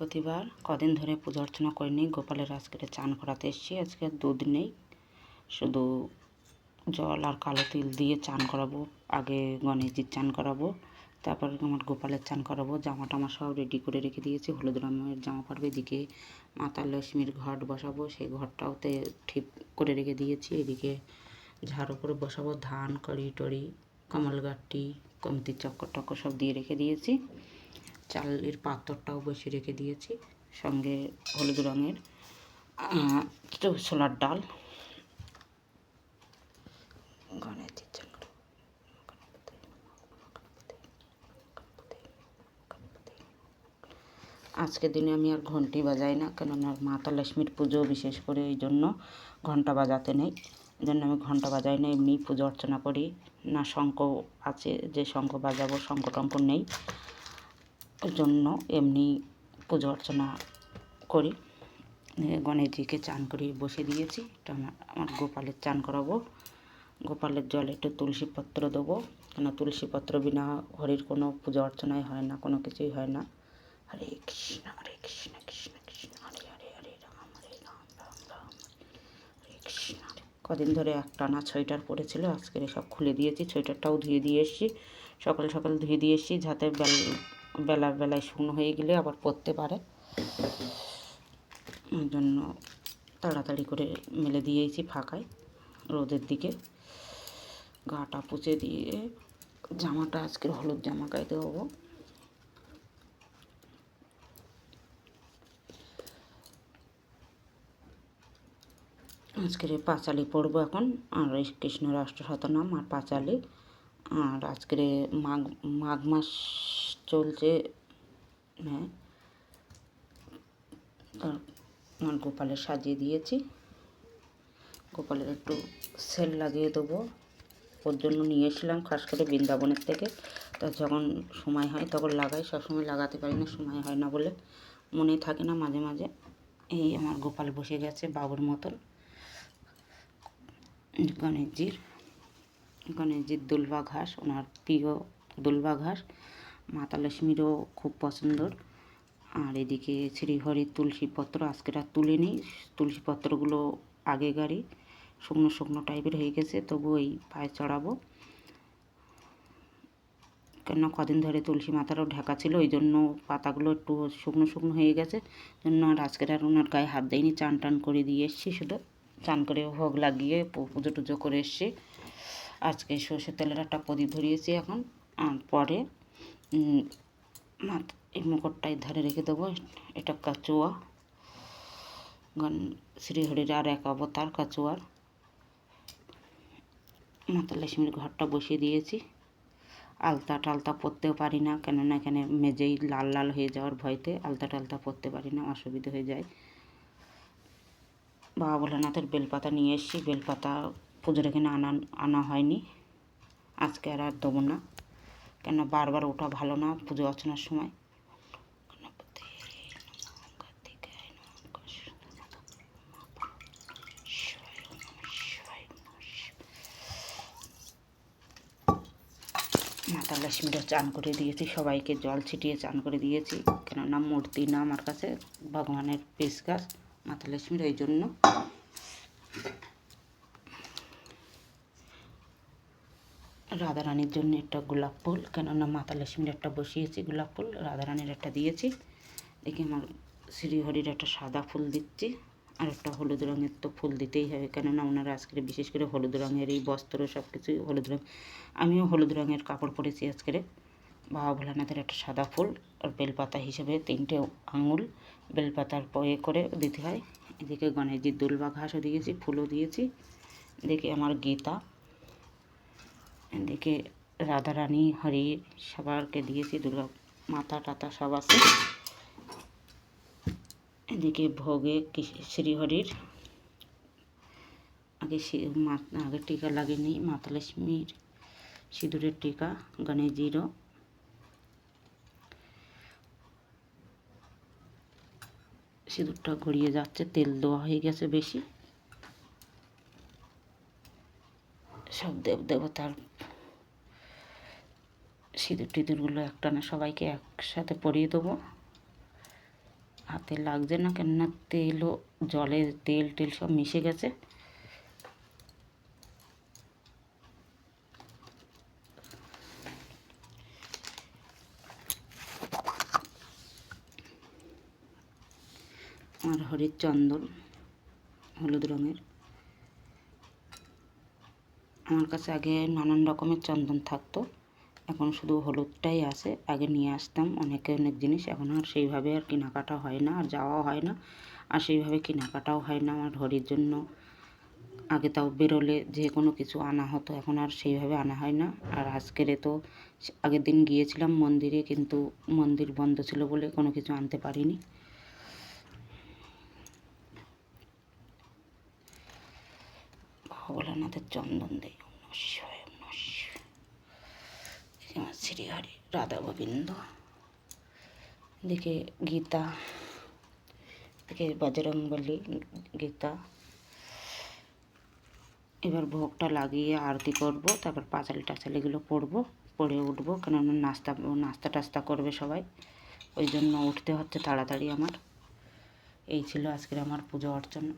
বৃহস্পতিবার কদিন ধরে পূজা অর্চনা করিনি। গোপালের আজকে চান করাতে এসেছি। আজকে দুধ নেই, শুধু জল আর কালো তিল দিয়ে চান করাবো। আগে গণেশজির চান করাবো, তারপর আমার গোপালের চান করাবো। জামা টামা সব রেডি করে রেখে দিয়েছি। হলুদ রঙের জামা পরবে। এদিকে মাতা লক্ষ্মীর ঘট বসাবো, সেই ঘরটাওতে ঠিক করে রেখে দিয়েছি। এদিকে ঝাড়ু করে বসাবো। ধান কড়ি টড়ি কমলগাটি কমতির চক্কর টক্কর সব দিয়ে রেখে দিয়েছি। চালের পাত্রটাও বসে রেখে দিয়েছি, সঙ্গে হলুদ রঙের ছোলার ডাল। আজকের দিনে আমি আর ঘন্টি বাজাই না, কেননা মাতা লক্ষ্মীর পুজো, বিশেষ করে এই জন্য ঘন্টা বাজাতে নেই। এই জন্য আমি ঘন্টা বাজাই না, এমনি পুজো অর্চনা করি। না শঙ্খ আছে যে শঙ্খ বাজাবো, শঙ্খ টঙ্খ নেই, ওই জন্য এমনি পুজো অর্চনা করি। গণেশজিকে চান করিয়ে বসে দিয়েছি। এটা আমার গোপালের চান করাবো। গোপালের জলে একটু তুলসী পত্র দেবো, কেন তুলসী পত্র বিনা হরির কোনো পূজা অর্চনাই হয় না, কোনো কিছুই হয় না। হরে কৃষ্ণ কৃষ্ণ কৃষ্ণ হরে হরে, হরে রাম রাম রাম হরে কৃষ্ণ। কদিন ধরে একটানা সোয়েটার পরেছিল, আজকের সব খুলে দিয়েছি। সোয়েটারটাও ধুয়ে দিয়ে এসেছি, সকাল সকাল ধুয়ে দিয়ে এসেছি, যাতে বেলায় শুকনো হয়ে গেলে আবার পরতে পারে। ওই জন্য তাড়াতাড়ি করে মেলে দিয়েছি ফাঁকায়, রোদের দিকে। গাটা পুছে দিয়ে জামাটা আজকের হলুদ জামা গাইতে হবো। আজকের পাঁচালি পড়বো এখন, আর কৃষ্ণ রাষ্ট্র শতনাম আর পাঁচালি। আর আজকের মাঘ মাস চলছে, হ্যাঁ। আর গোপালের সাজিয়ে দিয়েছি। গোপালের একটু সেল লাগিয়ে দেবো, ওর জন্য নিয়ে এসেছিলাম খাস করে বৃন্দাবনের থেকে। তা যখন সময় হয় তখন লাগাই, সবসময় লাগাতে পারি না, সময় হয় না বলে, মনে থাকে না মাঝে মাঝে। এই আমার গোপাল বসে গেছে বাবুর মতন। গণেশজির দুলবা ঘাস, ওনার প্রিয় দুলবা ঘাস, মাতা লক্ষ্মীরও খুব পছন্দর। আর এদিকে শ্রীহরির তুলসীপত্র আজকের আর তুলে নিই। তুলসীপত্রগুলো আগেকারই শুকনো শুকনো টাইপের হয়ে গেছে, তবু এই পায়ে চড়াবো। কেন কদিন ধরে তুলসী মাথারও ঢাকা ছিল, ওই জন্য পাতাগুলো একটু শুকনো শুকনো হয়ে গেছে, জন্য আর আজকের আর ওনার গায়ে হাত দেয়নি। চান টান করে দিয়ে এসছি, শুধু চান করে ভোগ লাগিয়ে পুজো টুজো করে এসছি। আজকে সর্ষের তেলের একটা প্রদীপ ধরিয়েছি এখন। আর পরে এই মুকুটটাই ধারে রেখে দেবো। এটা কাচুয়া, শ্রীহরির আর এক অবতার কাচুয়ার। মাতা লক্ষ্মীর ঘরটা বসিয়ে দিয়েছি। আলতা টালতা পরতেও পারি না, কেননা এখানে মেজেই লাল লাল হয়ে যাওয়ার ভয়তে আলতা টালতা পরতে পারি না, অসুবিধা হয়ে যায়। বাবা ভোলানাথের বেলপাতা নিয়ে এসেছি। বেলপাতা পুজোর এখানে আনা হয়নি, আজকে আর দেবো না, কেন বারবার ওটা ভালো না পুজো অর্চনার সময়। মাতা লক্ষ্মীরও চান করে দিয়েছি, সবাইকে জল ছিটিয়ে চান করে দিয়েছি, কেননা মূর্তি না আমার কাছে, ভগবানের পিস গাছ মাতা লক্ষ্মীর, ওই জন্য। রাধারানীর জন্য একটা গোলাপ ফুল, কেননা মাতা লক্ষ্মীর একটা বসিয়েছি গোলাপ ফুল, রাধারানীর একটা দিয়েছি। দেখি আমার শ্রীহরির একটা সাদা ফুল দিচ্ছি, আর একটা হলুদ রঙের তো ফুল দিতেই হবে, কেননা ওনারা আজকে বিশেষ করে হলুদ রঙের এই বস্ত্র সব কিছুই হলুদ রঙ। আমিও হলুদ রঙের কাপড় পরেছি আজকে। বাবা ভোলানাথের একটা সাদা ফুল, আর বেলপাতা হিসেবে 3টে আঙুল বেলপাতার পয়ে করে দিতে হয়। এদিকে গণেশজির দুলবা ঘাসও দিয়েছি, ফুলও দিয়েছি। এদিকে আমার গীতা, এদিকে রাধারানী হরি সবারকে দিয়েছি, দুর্গা মাতা টাতা সব আছে। এদিকে ভোগে শ্রীহরির আগে টিকা লাগেনি, মাতা লক্ষ্মীর সিঁদুরের টিকা, গণেশজিরও। সিঁদুরটা গড়িয়ে যাচ্ছে, তেল দেওয়া হয়ে গেছে বেশি। সব দেবতার সিঁদুর টিঁদুরগুলো একটানা সবাইকে একসাথে পরিয়ে দেবো। হাতে লাগছে না, কেননা তেলও জলে তেল টেল সব মিশে গেছে। আমার হরির চন্দন হলুদ রঙের। আমার কাছে আগে নানান রকমের চন্দন থাকতো, এখন শুধু হলুদটাই আছে। আগে নিয়ে আসতাম অনেক জিনিস, এখন আর সেইভাবে আর কেনাকাটা হয় না, আর যাওয়াও হয় না, আর সেইভাবে কেনাকাটাও হয় না আমার হরির জন্য। আগে তাও বেরোলে যে কোনো কিছু আনা হতো, এখন আর সেইভাবে আনা হয় না। আর আজকের তো আগের দিন গিয়েছিলাম মন্দিরে, কিন্তু মন্দির বন্ধ ছিল বলে কোনো কিছু আনতে পারিনি। ভোলানাথের চন্দন দেয় শ্রীহরি রাধা গোবিন্দ, দিকে গীতা, দিকে বজরংবলী গীতা। এবার ভোগটা লাগিয়ে আরতি করব, তারপর পাঁচালি টাচালিগুলো পড়বো, পড়ে উঠবো, কেননা নাস্তা টাস্তা করবে সবাই, ওই জন্য উঠতে হচ্ছে তাড়াতাড়ি আমার। এই ছিল আজকের আমার পুজো অর্চনা।